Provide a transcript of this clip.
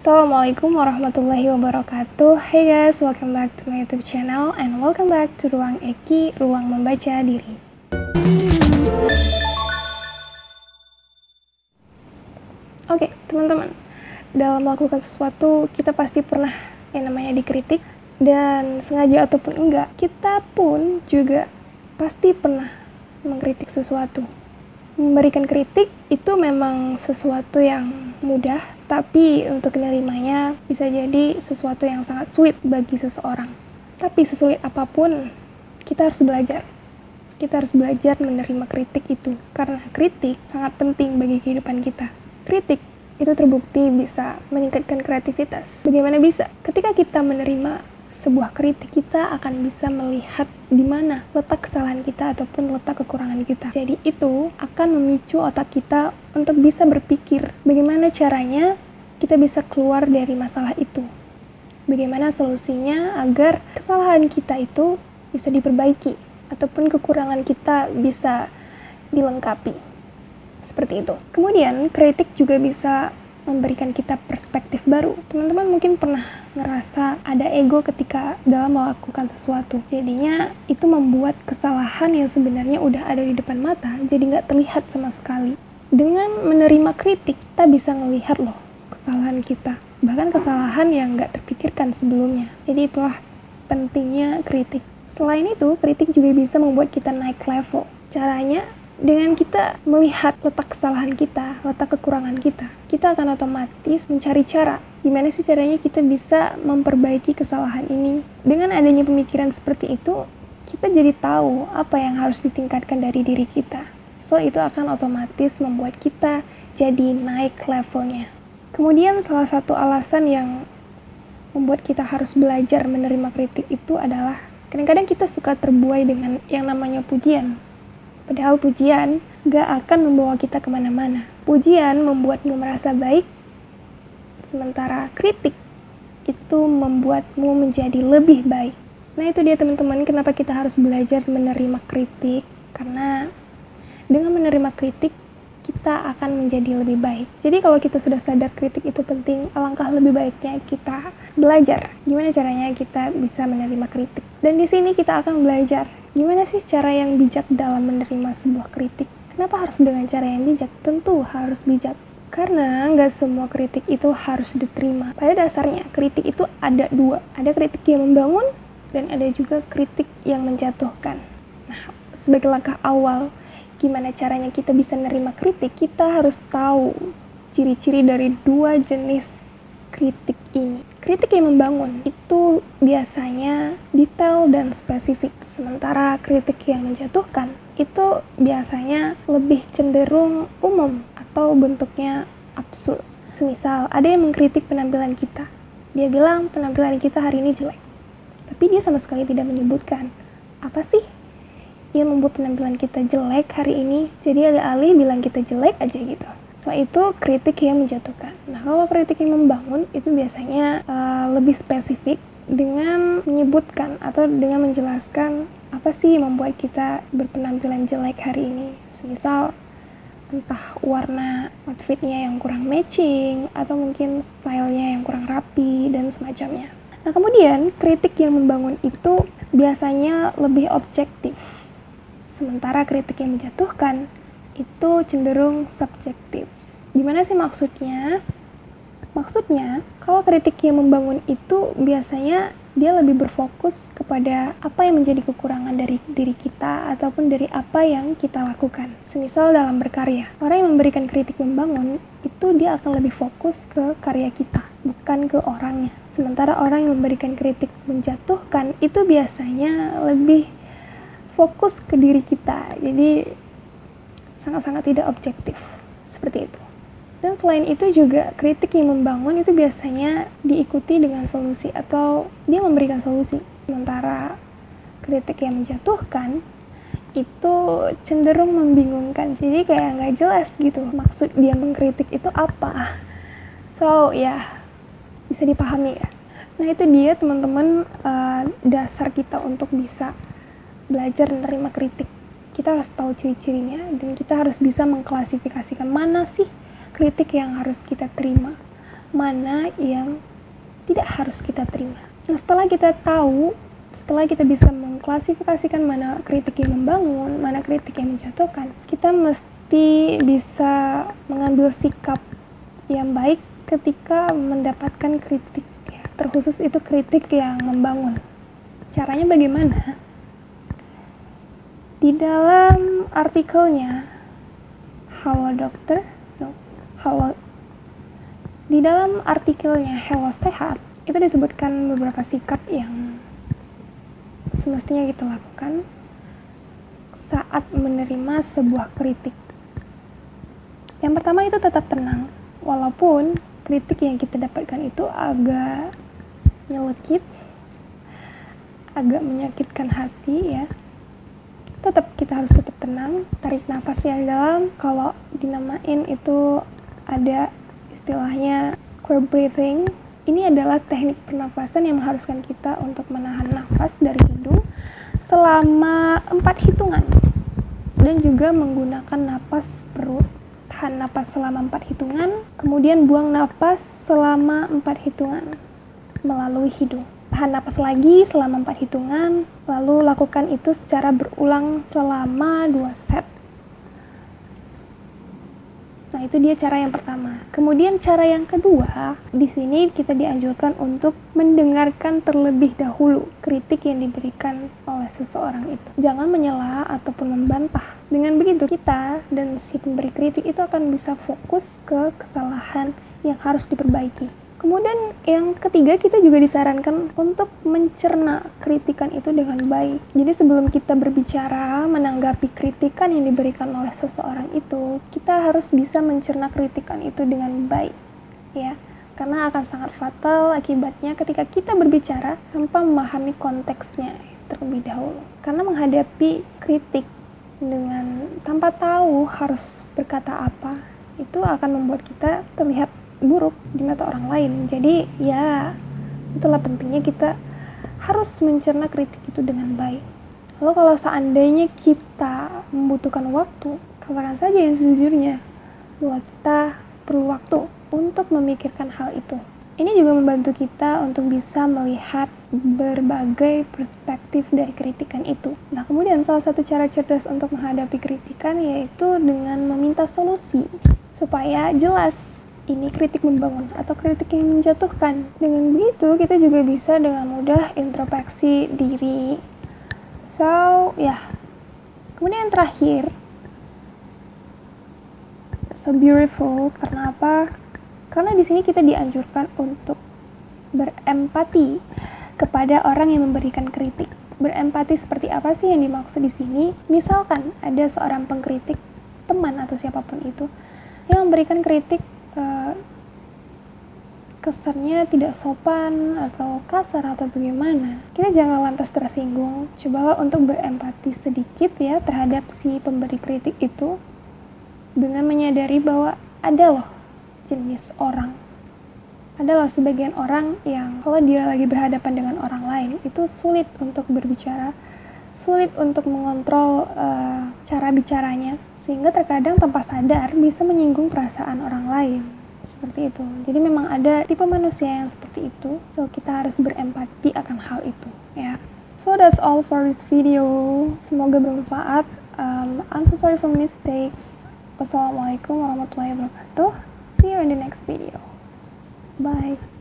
Assalamualaikum warahmatullahi wabarakatuh. Hey guys, welcome back to my YouTube channel and welcome back to Ruang Eki, Ruang Membaca Diri. Oke, teman-teman. Dalam melakukan sesuatu, kita pasti pernah yang namanya dikritik, dan sengaja ataupun enggak, kita pun juga pasti pernah mengkritik sesuatu. Memberikan kritik itu memang sesuatu yang mudah, tapi untuk menerimanya bisa jadi sesuatu yang sangat sulit bagi seseorang. Tapi sesulit apapun, kita harus belajar. Kita harus belajar menerima kritik itu, karena kritik sangat penting bagi kehidupan kita. Kritik itu terbukti bisa meningkatkan kreativitas. Bagaimana bisa? Ketika kita menerima sebuah kritik, kita akan bisa melihat di mana letak kesalahan kita ataupun letak kekurangan kita. Jadi itu akan memicu otak kita untuk bisa berpikir bagaimana caranya kita bisa keluar dari masalah itu. Bagaimana solusinya agar kesalahan kita itu bisa diperbaiki ataupun kekurangan kita bisa dilengkapi. Seperti itu. Kemudian kritik juga bisa memberikan kita perspektif baru. Teman-teman mungkin pernah ngerasa ada ego ketika dalam melakukan sesuatu. Jadinya itu membuat kesalahan yang sebenarnya udah ada di depan mata jadi nggak terlihat sama sekali. Dengan menerima kritik, kita bisa melihat loh kesalahan kita. Bahkan kesalahan yang nggak terpikirkan sebelumnya. Jadi itulah pentingnya kritik. Selain itu, kritik juga bisa membuat kita naik level. Caranya dengan kita melihat letak kesalahan kita, letak kekurangan kita akan otomatis mencari cara. Gimana sih caranya kita bisa memperbaiki kesalahan ini? Dengan adanya pemikiran seperti itu, kita jadi tahu apa yang harus ditingkatkan dari diri kita. So, itu akan otomatis membuat kita jadi naik levelnya. Kemudian salah satu alasan yang membuat kita harus belajar menerima kritik itu adalah kadang-kadang kita suka terbuai dengan yang namanya pujian. Padahal pujian gak akan membawa kita kemana-mana. Pujian membuatmu merasa baik, sementara kritik itu membuatmu menjadi lebih baik. Nah itu dia teman-teman, kenapa kita harus belajar menerima kritik. Karena dengan menerima kritik, kita akan menjadi lebih baik. Jadi kalau kita sudah sadar kritik itu penting, alangkah lebih baiknya kita belajar gimana caranya kita bisa menerima kritik. Dan di sini kita akan belajar gimana sih cara yang bijak dalam menerima sebuah kritik. Kenapa harus dengan cara yang bijak? Tentu harus bijak. Karena nggak semua kritik itu harus diterima. Pada dasarnya, kritik itu ada dua. Ada kritik yang membangun, dan ada juga kritik yang menjatuhkan. Nah, sebagai langkah awal, gimana caranya kita bisa menerima kritik? Kita harus tahu ciri-ciri dari dua jenis kritik ini. Kritik yang membangun itu biasanya detail dan spesifik. Sementara kritik yang menjatuhkan itu biasanya lebih cenderung umum atau bentuknya absurd. Semisal ada yang mengkritik penampilan kita. Dia bilang penampilan kita hari ini jelek. Tapi dia sama sekali tidak menyebutkan apa sih yang membuat penampilan kita jelek hari ini. Jadi alih-alih bilang kita jelek aja gitu. So itu kritik yang menjatuhkan. Nah kalau kritik yang membangun itu biasanya lebih spesifik dengan menyebutkan atau dengan menjelaskan apa sih yang membuat kita berpenampilan jelek hari ini. Semisal entah warna outfitnya yang kurang matching atau mungkin stylenya yang kurang rapi dan semacamnya. Nah kemudian kritik yang membangun itu biasanya lebih objektif. Sementara kritik yang menjatuhkan itu cenderung subjektif. Gimana sih maksudnya? Maksudnya, kalau kritik yang membangun itu biasanya dia lebih berfokus kepada apa yang menjadi kekurangan dari diri kita ataupun dari apa yang kita lakukan. Semisal dalam berkarya, orang yang memberikan kritik membangun itu dia akan lebih fokus ke karya kita, bukan ke orangnya. Sementara orang yang memberikan kritik menjatuhkan itu biasanya lebih fokus ke diri kita, jadi sangat-sangat tidak objektif, seperti itu. Dan selain itu juga kritik yang membangun itu biasanya diikuti dengan solusi atau dia memberikan solusi. Sementara kritik yang menjatuhkan itu cenderung membingungkan, jadi kayak nggak jelas gitu maksud dia mengkritik itu apa. So ya, bisa dipahami ya. Nah itu dia teman-teman dasar kita untuk bisa belajar menerima kritik. Kita harus tahu ciri-cirinya dan kita harus bisa mengklasifikasikan mana sih kritik yang harus kita terima, mana yang tidak harus kita terima. Nah, setelah kita bisa mengklasifikasikan mana kritik yang membangun, mana kritik yang menjatuhkan, kita mesti bisa mengambil sikap yang baik ketika mendapatkan kritik, terkhusus itu kritik yang membangun. Caranya bagaimana? Di dalam artikelnya di dalam artikelnya Hello Sehat, itu disebutkan beberapa sikap yang semestinya kita lakukan saat menerima sebuah kritik. Yang pertama itu tetap tenang, walaupun kritik yang kita dapatkan itu agak nyelekit, agak menyakitkan hati ya. Kita harus tetap tenang, tarik nafas yang dalam. Kalau dinamain itu ada istilahnya square breathing. Ini adalah teknik pernafasan yang mengharuskan kita untuk menahan nafas dari hidung selama 4 hitungan dan juga menggunakan napas perut. Tahan napas selama 4 hitungan, kemudian buang napas selama 4 hitungan melalui hidung. Tahan napas lagi selama 4 hitungan, lalu lakukan itu secara berulang selama 2 set. Nah, itu dia cara yang pertama. Kemudian cara yang kedua, di sini kita dianjurkan untuk mendengarkan terlebih dahulu kritik yang diberikan oleh seseorang itu. Jangan menyela ataupun membantah. Dengan begitu kita dan si pemberi kritik itu akan bisa fokus ke kesalahan yang harus diperbaiki. Kemudian yang ketiga, kita juga disarankan untuk mencerna kritikan itu dengan baik. Jadi sebelum kita berbicara menanggapi kritikan yang diberikan oleh seseorang itu, kita harus bisa mencerna kritikan itu dengan baik, ya. Karena akan sangat fatal akibatnya ketika kita berbicara tanpa memahami konteksnya terlebih dahulu. Karena menghadapi kritik dengan tanpa tahu harus berkata apa, itu akan membuat kita terlihat buruk di mata orang lain. Jadi ya, itulah pentingnya kita harus mencerna kritik itu dengan baik. Lalu kalau seandainya kita membutuhkan waktu, katakan saja yang sejujurnya bahwa kita perlu waktu untuk memikirkan hal itu. Ini juga membantu kita untuk bisa melihat berbagai perspektif dari kritikan itu. Nah, kemudian salah satu cara cerdas untuk menghadapi kritikan yaitu dengan meminta solusi supaya jelas ini kritik membangun atau kritik yang menjatuhkan. Dengan begitu kita juga bisa dengan mudah introspeksi diri. Kemudian yang terakhir, so beautiful. Karena apa? Karena di sini kita dianjurkan untuk berempati kepada orang yang memberikan kritik. Berempati seperti apa sih yang dimaksud di sini? Misalkan ada seorang pengkritik, teman atau siapapun itu, yang memberikan kritik kesannya tidak sopan atau kasar atau bagaimana, kita jangan lantas tersinggung. Coba untuk berempati sedikit ya terhadap si pemberi kritik itu, dengan menyadari bahwa ada loh jenis orang, ada loh sebagian orang yang kalau dia lagi berhadapan dengan orang lain itu sulit untuk berbicara, sulit untuk mengontrol cara bicaranya, sehingga terkadang tanpa sadar bisa menyinggung perasaan orang lain. Seperti itu. Jadi memang ada tipe manusia yang seperti itu. So kita harus berempati akan hal itu, ya. So that's all for this video. Semoga bermanfaat. I'm so sorry for mistakes. Wassalamualaikum warahmatullahi wabarakatuh. See you in the next video. Bye.